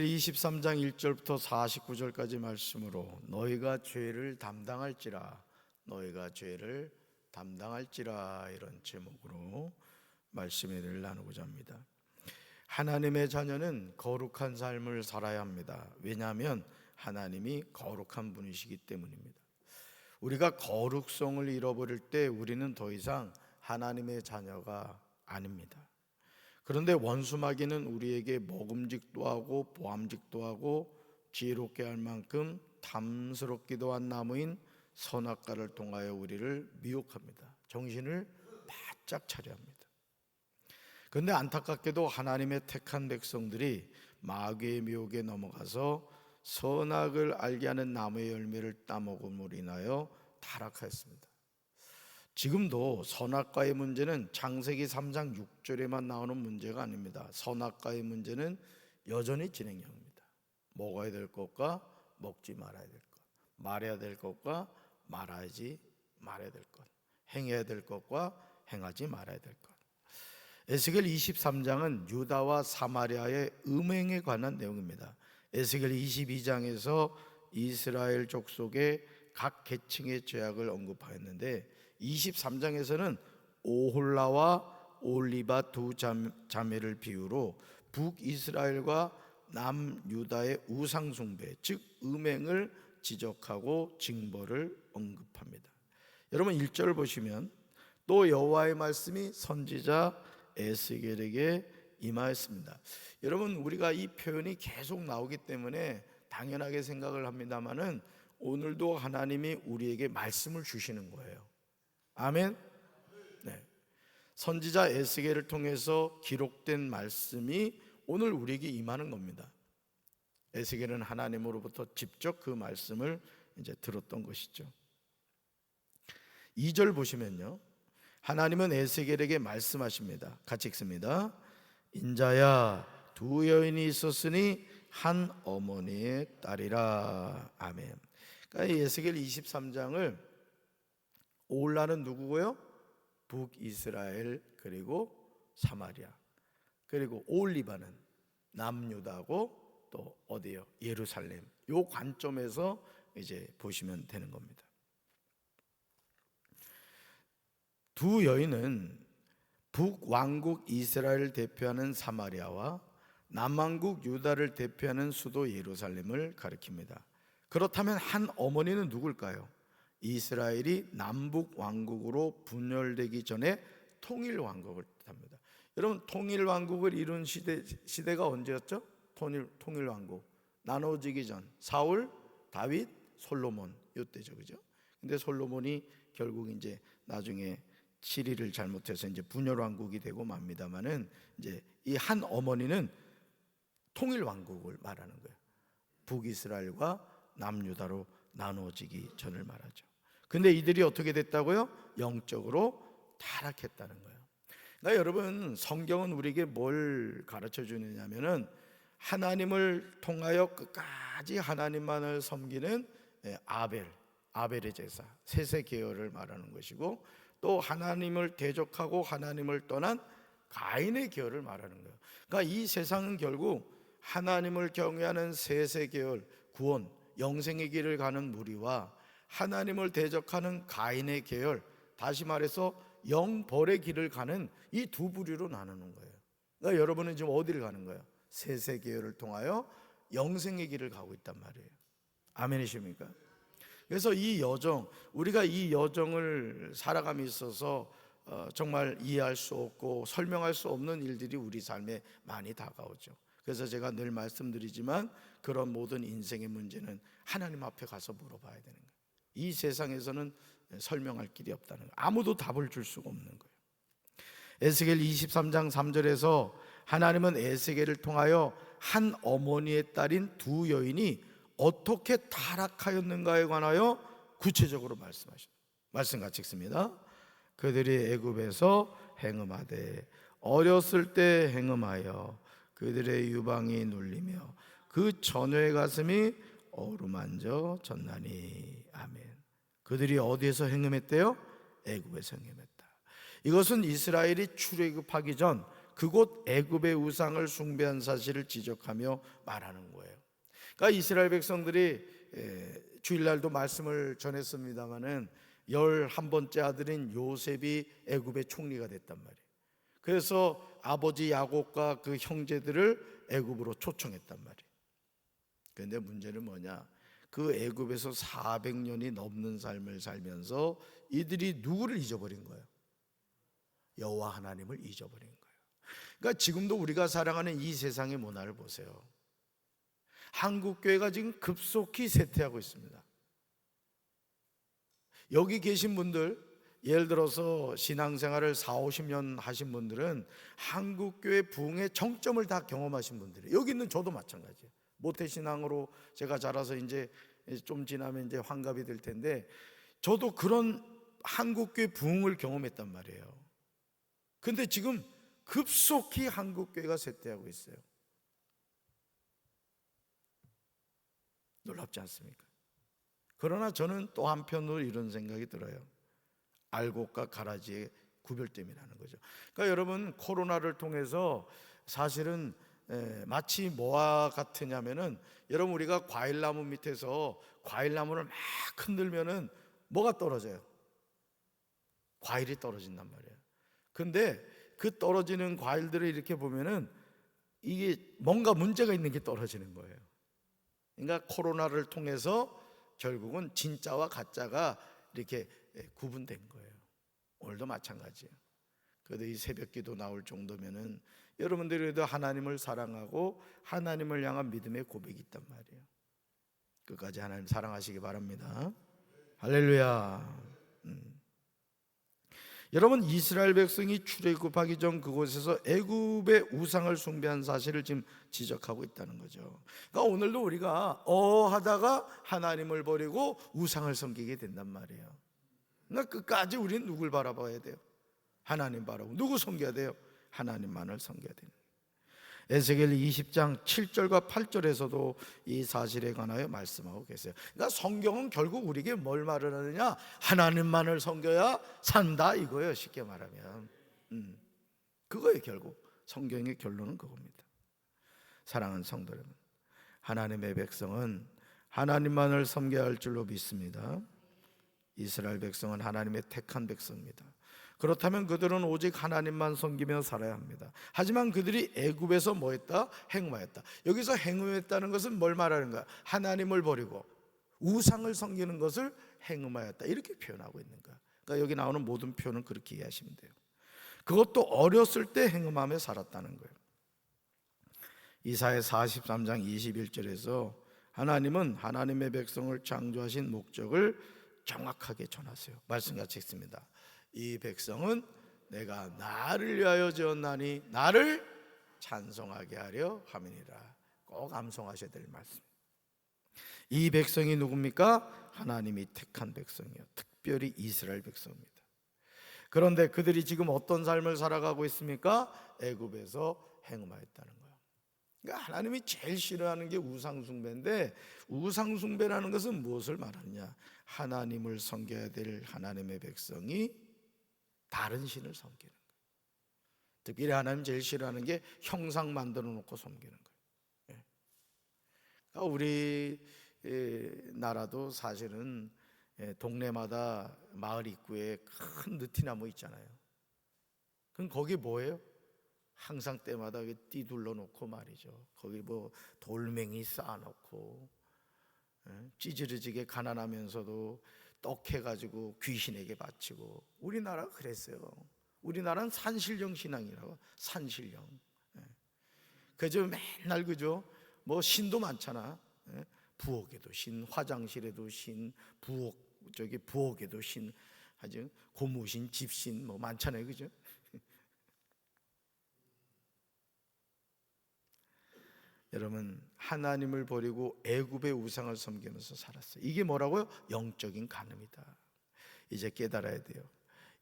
23장 1절부터 49절까지 말씀으로 너희가 죄를 담당할지라 이런 제목으로 말씀을 나누고자 합니다. 하나님의 자녀는 거룩한 삶을 살아야 합니다. 왜냐하면 하나님이 거룩한 분이시기 때문입니다. 우리가 거룩성을 잃어버릴 때 우리는 더 이상 하나님의 자녀가 아닙니다. 그런데 원수마귀는 우리에게 먹음직도 하고 보암직도 하고 지혜롭게 할 만큼 탐스럽기도 한 나무인 선악과를 통하여 우리를 미혹합니다. 정신을 바짝 차려야 합니다. 그런데 안타깝게도 하나님의 택한 백성들이 마귀의 미혹에 넘어가서 선악을 알게 하는 나무의 열매를 따먹음으로 인하여 타락하였습니다. 지금도 선악과의 문제는 창세기 3장 6절에만 나오는 문제가 아닙니다. 선악과의 문제는 여전히 진행형입니다. 먹어야 될 것과 먹지 말아야 될 것, 말해야 될 것과 말하지 말아야 될 것, 행해야 될 것과 행하지 말아야 될 것. 에스겔 23장은 유다와 사마리아의 음행에 관한 내용입니다. 에스겔 22장에서 이스라엘 족속의 각 계층의 죄악을 언급하였는데 23장에서는 오홀라와 올리바 두 자매를 비유로 북이스라엘과 남유다의 우상숭배, 즉 음행을 지적하고 징벌을 언급합니다. 여러분 1절 보시면 또 여호와의 말씀이 선지자 에스겔에게 임하였습니다. 여러분 우리가 이 표현이 계속 나오기 때문에 당연하게 생각을 합니다마는 오늘도 하나님이 우리에게 말씀을 주시는 거예요. 아멘. 네. 선지자 에스겔을 통해서 기록된 말씀이 오늘 우리에게 임하는 겁니다. 에스겔은 하나님으로부터 직접 그 말씀을 이제 들었던 것이죠. 2절 보시면요, 하나님은 에스겔에게 말씀하십니다. 같이 읽습니다. 인자야, 두 여인이 있었으니 한 어머니의 딸이라. 아멘. 그러니까 에스겔 23장을 오홀라는 누구고요? 북이스라엘 그리고 사마리아, 그리고 올리바는 남유다고 또 어디요? 예루살렘. 요 관점에서 이제 보시면 되는 겁니다. 두 여인은 북왕국 이스라엘을 대표하는 사마리아와 남왕국 유다를 대표하는 수도 예루살렘을 가리킵니다. 그렇다면 한 어머니는 누굴까요? 이스라엘이 남북 왕국으로 분열되기 전에 통일 왕국을 뜻합니다. 여러분 통일 왕국을 이룬 시대가 언제였죠? 통일 왕국 나눠지기 전 사울, 다윗, 솔로몬 이때죠, 그죠? 근데 솔로몬이 결국 이제 나중에 치리를 잘못해서 이제 분열 왕국이 되고 맙니다만은 이제 이 한 어머니는 통일 왕국을 말하는 거예요. 북이스라엘과 남유다로 나눠지기 전을 말하죠. 근데 이들이 어떻게 됐다고요? 영적으로 타락했다는 거예요. 그러니까 여러분 성경은 우리에게 뭘 가르쳐 주느냐면은 하나님을 통하여 끝까지 하나님만을 섬기는 아벨의 제사, 셋의 계열을 말하는 것이고, 또 하나님을 대적하고 하나님을 떠난 가인의 계열을 말하는 거예요. 그러니까 이 세상은 결국 하나님을 경외하는 셋의 계열, 구원, 영생의 길을 가는 무리와 하나님을 대적하는 가인의 계열, 다시 말해서 영벌의 길을 가는 이 두 부류로 나누는 거예요. 그러니까 여러분은 지금 어디를 가는 거예요? 셋의 계열을 통하여 영생의 길을 가고 있단 말이에요. 아멘이십니까? 그래서 이 여정, 우리가 이 여정을 살아감에 있어서 정말 이해할 수 없고 설명할 수 없는 일들이 우리 삶에 많이 다가오죠. 그래서 제가 늘 말씀드리지만 그런 모든 인생의 문제는 하나님 앞에 가서 물어봐야 되는 거예요. 이 세상에서는 설명할 길이 없다는 거예요. 아무도 답을 줄 수가 없는 거예요. 에스겔 23장 3절에서 하나님은 에스겔을 통하여 한 어머니의 딸인 두 여인이 어떻게 타락하였는가에 관하여 구체적으로 말씀하십니다. 말씀 같이 읽습니다. 그들이 애굽에서 행음하되 어렸을 때 행음하여 그들의 유방이 눌리며 그 처녀의 가슴이 어루만져 졌나니. 아멘. 그들이 어디에서 행음했대요? 애굽에서 행음했다. 이것은 이스라엘이 출애굽하기 전 그곳 애굽의 우상을 숭배한 사실을 지적하며 말하는 거예요. 그러니까 이스라엘 백성들이 주일날도 말씀을 전했습니다마는 11번째 아들인 요셉이 애굽의 총리가 됐단 말이에요. 그래서 아버지 야곱과 그 형제들을 애굽으로 초청했단 말이에요. 그런데 문제는 뭐냐? 그 애굽에서 400년이 넘는 삶을 살면서 이들이 누구를 잊어버린 거예요? 여호와 하나님을 잊어버린 거예요. 그러니까 지금도 우리가 살아가는 이 세상의 문화를 보세요. 한국 교회가 지금 급속히 쇠퇴하고 있습니다. 여기 계신 분들, 예를 들어서 신앙생활을 40-50년 하신 분들은 한국 교회 부흥의 정점을 다 경험하신 분들이에요. 여기 있는 저도 마찬가지예요. 모태신앙으로 제가 자라서 이제 좀 지나면 이제 환갑이 될 텐데, 저도 그런 한국 교회 부흥을 경험했단 말이에요. 근데 지금 급속히 한국 교회가 쇠퇴하고 있어요. 놀랍지 않습니까? 그러나 저는 또 한편으로 이런 생각이 들어요. 알곡과 가라지의 구별됨이라는 거죠. 그러니까 여러분, 코로나를 통해서 사실은 마치 뭐와 같으냐면은, 여러분 우리가 과일나무 밑에서 과일나무를 막 흔들면은 뭐가 떨어져요? 과일이 떨어진단 말이에요. 근데 그 떨어지는 과일들을 이렇게 보면은 이게 뭔가 문제가 있는 게 떨어지는 거예요. 그러니까 코로나를 통해서 결국은 진짜와 가짜가 이렇게 구분된 거예요. 오늘도 마찬가지예요. 그래도 이 새벽기도 나올 정도면은 여러분들이 하나님을 사랑하고 하나님을 향한 믿음의 고백이 있단 말이에요. 끝까지 하나님 사랑하시기 바랍니다. 할렐루야. 여러분, 이스라엘 백성이 출애굽하기 전 그곳에서 애굽의 우상을 숭배한 사실을 지금 지적하고 있다는 거죠. 그러니까 오늘도 우리가 하다가 하나님을 버리고 우상을 섬기게 된단 말이에요. 그러니까 끝까지 우리는 누굴 바라봐야 돼요? 하나님 바라보고. 누구 섬겨야 돼요? 하나님만을 섬겨야 돼요. 에스겔 20장 7절과 8절에서도 이 사실에 관하여 말씀하고 계세요. 그러니까 성경은 결국 우리에게 뭘 말을 하느냐? 하나님만을 섬겨야 산다 이거예요. 쉽게 말하면 그거예요. 결국 성경의 결론은 그겁니다. 사랑하는 성도 여러분, 하나님의 백성은 하나님만을 섬겨야 할 줄로 믿습니다. 이스라엘 백성은 하나님의 택한 백성입니다. 그렇다면 그들은 오직 하나님만 섬기며 살아야 합니다. 하지만 그들이 애굽에서 뭐했다? 행음하였다. 여기서 행음했다는 것은 뭘 말하는가? 하나님을 버리고 우상을 섬기는 것을 행음하였다, 이렇게 표현하고 있는 거야. 그러니까 여기 나오는 모든 표현은 그렇게 이해하시면 돼요. 그것도 어렸을 때 행음하며 살았다는 거예요. 이사야 43장 21절에서 하나님은 하나님의 백성을 창조하신 목적을 정확하게 전하세요. 말씀 같이 읽습니다. 이 백성은 내가 나를 위하여 지었나니 나를 찬송하게 하려 함이니라. 꼭 암송하셔야 될 말씀. 이 백성이 누굽니까? 하나님이 택한 백성이요, 특별히 이스라엘 백성입니다. 그런데 그들이 지금 어떤 삶을 살아가고 있습니까? 애굽에서 행음하였다는 거예요. 그러니까 하나님이 제일 싫어하는 게 우상숭배인데, 우상숭배라는 것은 무엇을 말하느냐? 하나님을 섬겨야 될 하나님의 백성이 다른 신을 섬기는 거예요. 특별히 하나님 제일 싫어하는 게 형상 만들어 놓고 섬기는 거예요. 그러니까 우리 나라도 사실은 동네마다 마을 입구에 큰 느티나무 있잖아요. 그럼 거기 뭐예요? 항상 때마다 띠 둘러 놓고 말이죠. 거기 뭐 돌멩이 쌓아 놓고 찌질해지게 가난하면서도 떡해가지고 귀신에게 바치고. 우리나라가 그랬어요. 우리나라는 산신령 신앙이라고. 산신령. 그저 맨날 그죠? 뭐 신도 많잖아. 부엌에도 신, 화장실에도 신, 부엌에도 신, 아주 고무신, 집신 뭐 많잖아요, 그죠? 여러분, 하나님을 버리고 애굽의 우상을 섬기면서 살았어요. 이게 뭐라고요? 영적인 간음이다. 이제 깨달아야 돼요.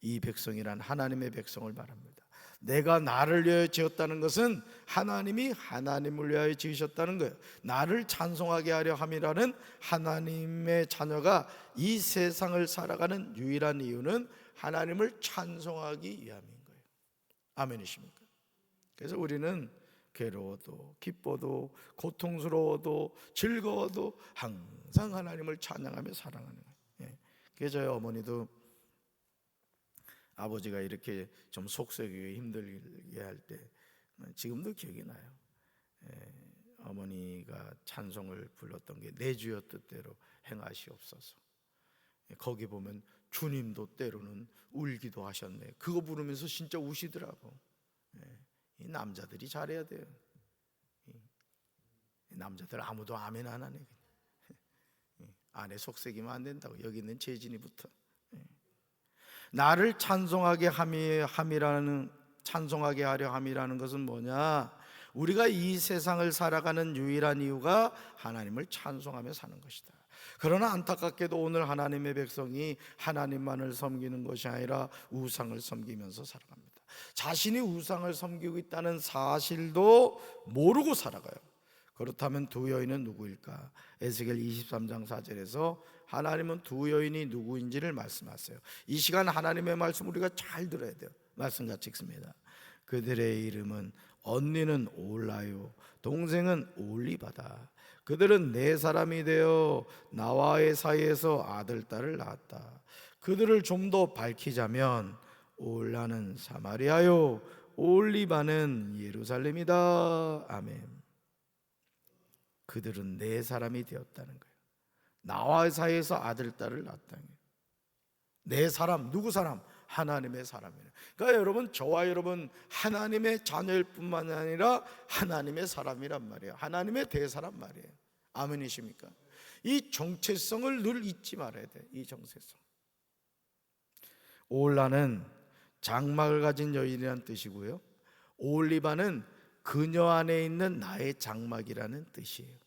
이 백성이란 하나님의 백성을 말합니다. 내가 나를 위하여 지었다는 것은 하나님이 하나님을 위하여 지으셨다는 거예요. 나를 찬송하게 하려 함이라는 하나님의 자녀가 이 세상을 살아가는 유일한 이유는 하나님을 찬송하기 위함인 거예요. 아멘이십니까? 그래서 우리는 괴로워도 기뻐도 고통스러워도 즐거워도 항상 하나님을 찬양하며 사랑하는 거예요. 예. 그래서 저희 어머니도 아버지가 이렇게 좀 속썩이고 힘들게 할 때 지금도 기억이 나요. 예. 어머니가 찬송을 불렀던 게 내 주여 뜻대로 행하시옵소서. 예. 거기 보면 주님도 때로는 울기도 하셨네. 그거 부르면서 진짜 우시더라고. 예. 이 남자들이 잘해야 돼요. 이 남자들 아무도 아멘 안 하네. 아내 속삭이면 안 된다고. 여기 있는 재진이부터. 나를 찬송하게 하려 함이라는 것은 뭐냐? 우리가 이 세상을 살아가는 유일한 이유가 하나님을 찬송하며 사는 것이다. 그러나 안타깝게도 오늘 하나님의 백성이 하나님만을 섬기는 것이 아니라 우상을 섬기면서 살아갑니다. 자신이 우상을 섬기고 있다는 사실도 모르고 살아가요. 그렇다면 두 여인은 누구일까? 에스겔 23장 4절에서 하나님은 두 여인이 누구인지를 말씀하세요. 이 시간 하나님의 말씀 우리가 잘 들어야 돼요. 말씀 같이 읽습니다. 그들의 이름은 언니는 올라요, 동생은 올리바다. 그들은 내 사람이 되어 나와의 사이에서 아들 딸을 낳았다. 그들을 좀 더 밝히자면 올라는 사마리아요, 올리바는 예루살렘이다. 아멘. 그들은 내 사람이 되었다는 거예요. 나와의 사이에서 아들 딸을 낳았다는 거예요. 내 사람, 누구 사람? 하나님의 사람이에요. 그러니까 여러분, 저와 여러분 하나님의 자녀일 뿐만 아니라 하나님의 사람이란 말이에요. 하나님의 대사란 말이에요. 아멘이십니까? 이 정체성을 늘 잊지 말아야 돼요. 이 정체성. 올라는 장막을 가진 여인이라는 뜻이고요, 올리바는 그녀 안에 있는 나의 장막이라는 뜻이에요.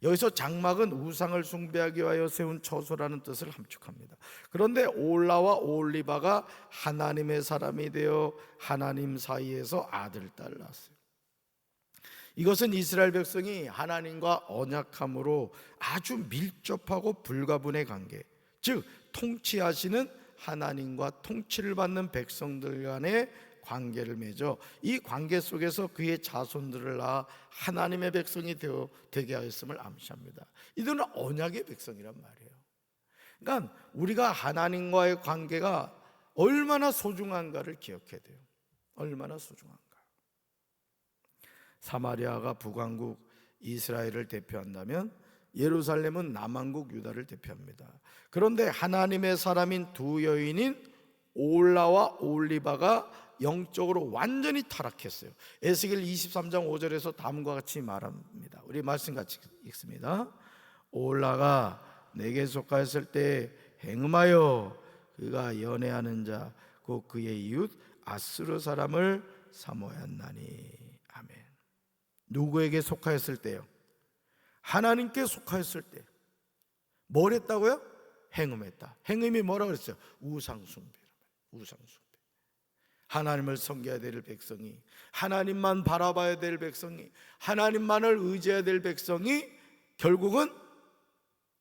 여기서 장막은 우상을 숭배하기 위하여 세운 처소라는 뜻을 함축합니다. 그런데 올라와 올리바가 하나님의 사람이 되어 하나님 사이에서 아들 딸을 낳았어요. 이것은 이스라엘 백성이 하나님과 언약함으로 아주 밀접하고 불가분의 관계, 즉 통치하시는 하나님과 통치를 받는 백성들 간의 관계를 맺어 이 관계 속에서 그의 자손들을 낳아 하나님의 백성이 되게 하였음을 암시합니다. 이들은 언약의 백성이란 말이에요. 그러니까 우리가 하나님과의 관계가 얼마나 소중한가를 기억해야 돼요. 얼마나 소중한가. 사마리아가 북왕국 이스라엘을 대표한다면 예루살렘은 남왕국 유다를 대표합니다. 그런데 하나님의 사람인 두 여인인 올라와 올리바가 영적으로 완전히 타락했어요. 에스겔 23장 5절에서 다음과 같이 말합니다. 우리 말씀 같이 읽습니다. 올라가 내게 속하였을 때 행음하여 그가 연애하는 자 곧 그의 이웃 아수르 사람을 사모하였나니. 아멘. 누구에게 속하였을 때요? 하나님께 속하였을 때. 뭘 했다고요? 행음했다. 행음이 뭐라고 그랬어요? 우상숭배. 우상숭배. 하나님을 섬겨야 될 백성이, 하나님만 바라봐야 될 백성이, 하나님만을 의지해야 될 백성이 결국은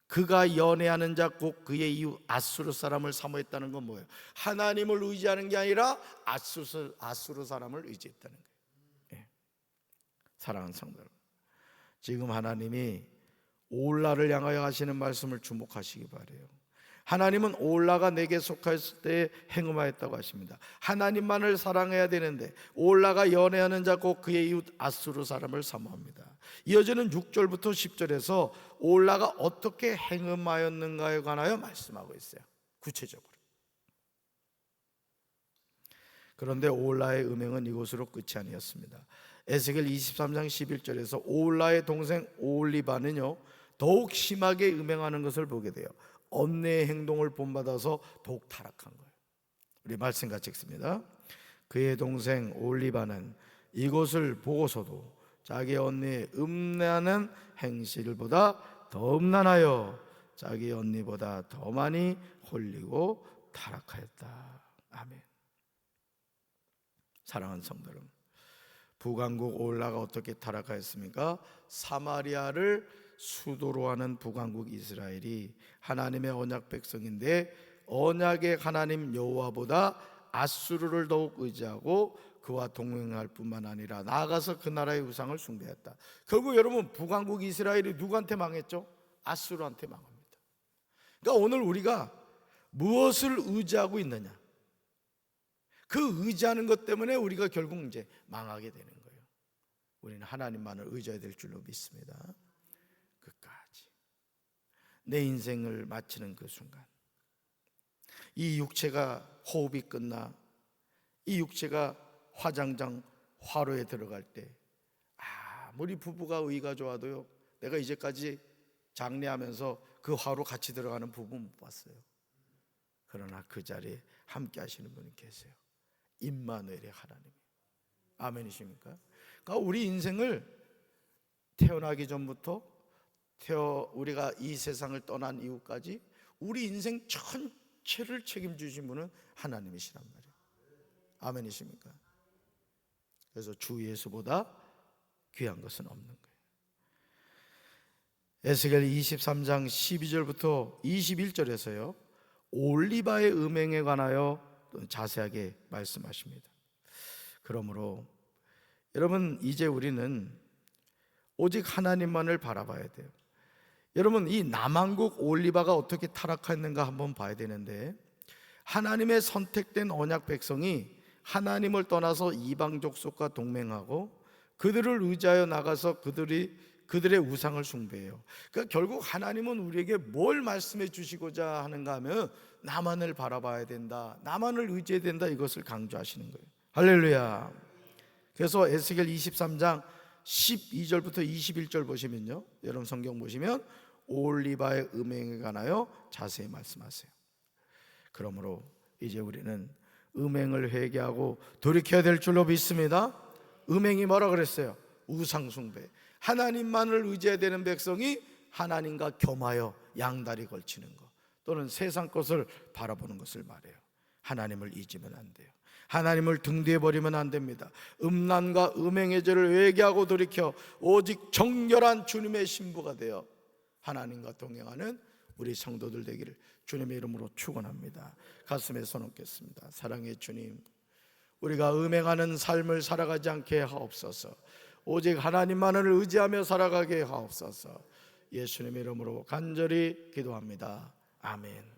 그가 연애하는 자 곧 그의 이웃 아수르 사람을 사모했다는 건 뭐예요? 하나님을 의지하는 게 아니라 아수르 사람을 의지했다는 거예요. 예. 사랑하는 성도 여러분, 지금 하나님이 올라를 향하여 하시는 말씀을 주목하시기 바라요. 하나님은 올라가 내게 속하였을 때 행음하였다고 하십니다. 하나님만을 사랑해야 되는데 올라가 연애하는 자 곧 그의 이웃 아수르 사람을 사모합니다. 이어지는 6절부터 10절에서 올라가 어떻게 행음하였는가에 관하여 말씀하고 있어요. 구체적으로. 그런데 올라의 음행은 이곳으로 끝이 아니었습니다. 에스겔 23장 11절에서 올라의 동생 올리바는요 더욱 심하게 음행하는 것을 보게 돼요. 언니의 행동을 본받아서 더욱 타락한 거예요. 우리 말씀 같이 읽습니다. 그의 동생 올리바는 이것을 보고서도 자기 언니의 음란한 행실보다 더 음란하여 자기 언니보다 더 많이 홀리고 타락하였다. 아멘. 사랑하는 성도 여러분, 북왕국 올라가 어떻게 타락하였습니까? 사마리아를 수도로 하는 북왕국 이스라엘이 하나님의 언약 백성인데 언약의 하나님 여호와보다 아수르를 더욱 의지하고 그와 동행할 뿐만 아니라 나아가서 그 나라의 우상을 숭배했다. 결국 여러분, 북왕국 이스라엘이 누구한테 망했죠? 아수르한테 망합니다. 그러니까 오늘 우리가 무엇을 의지하고 있느냐, 그 의지하는 것 때문에 우리가 결국 이제 망하게 되는 거예요. 우리는 하나님만을 의지해야 될 줄로 믿습니다. 끝까지 내 인생을 마치는 그 순간, 이 육체가 호흡이 끝나 이 육체가 화장장 화로에 들어갈 때, 아무리 부부가 의가 좋아도요, 내가 이제까지 장례하면서 그 화로 같이 들어가는 부부 못 봤어요. 그러나 그 자리에 함께 하시는 분이 계세요. 임마누엘의 하나님. 아멘이십니까? 그러니까 우리 인생을 태어나기 전부터 우리가 이 세상을 떠난 이후까지 우리 인생 전체를 책임지신 분은 하나님이시란 말이에요. 아멘이십니까? 그래서 주 예수보다 귀한 것은 없는 거예요. 에스겔 23장 12절부터 21절에서요 올리바의 음행에 관하여 자세하게 말씀하십니다. 그러므로 여러분, 이제 우리는 오직 하나님만을 바라봐야 돼요. 여러분, 이 남한국 올리바가 어떻게 타락했는가 한번 봐야 되는데, 하나님의 선택된 언약 백성이 하나님을 떠나서 이방 족속과 동맹하고 그들을 의지하여 나가서 그들의 우상을 숭배해요. 그러니까 결국 하나님은 우리에게 뭘 말씀해 주시고자 하는가 하면 나만을 바라봐야 된다, 나만을 의지해야 된다, 이것을 강조하시는 거예요. 할렐루야. 그래서 에스겔 23장 12절부터 21절 보시면요, 여러분 성경 보시면 올리바의 음행에 관하여 자세히 말씀하세요. 그러므로 이제 우리는 음행을 회개하고 돌이켜야 될 줄로 믿습니다. 음행이 뭐라 그랬어요? 우상숭배. 하나님만을 의지해야 되는 백성이 하나님과 겸하여 양다리 걸치는 것, 또는 세상 것을 바라보는 것을 말해요. 하나님을 잊으면 안 돼요. 하나님을 등 뒤에 버리면 안 됩니다. 음란과 음행의 죄를 회개하고 돌이켜 오직 정결한 주님의 신부가 되어 하나님과 동행하는 우리 성도들 되기를 주님의 이름으로 축원합니다. 가슴에 손 얹겠습니다. 사랑의 주님, 우리가 음행하는 삶을 살아가지 않게 하옵소서. 오직 하나님만을 의지하며 살아가게 하옵소서. 예수님의 이름으로 간절히 기도합니다. 아멘.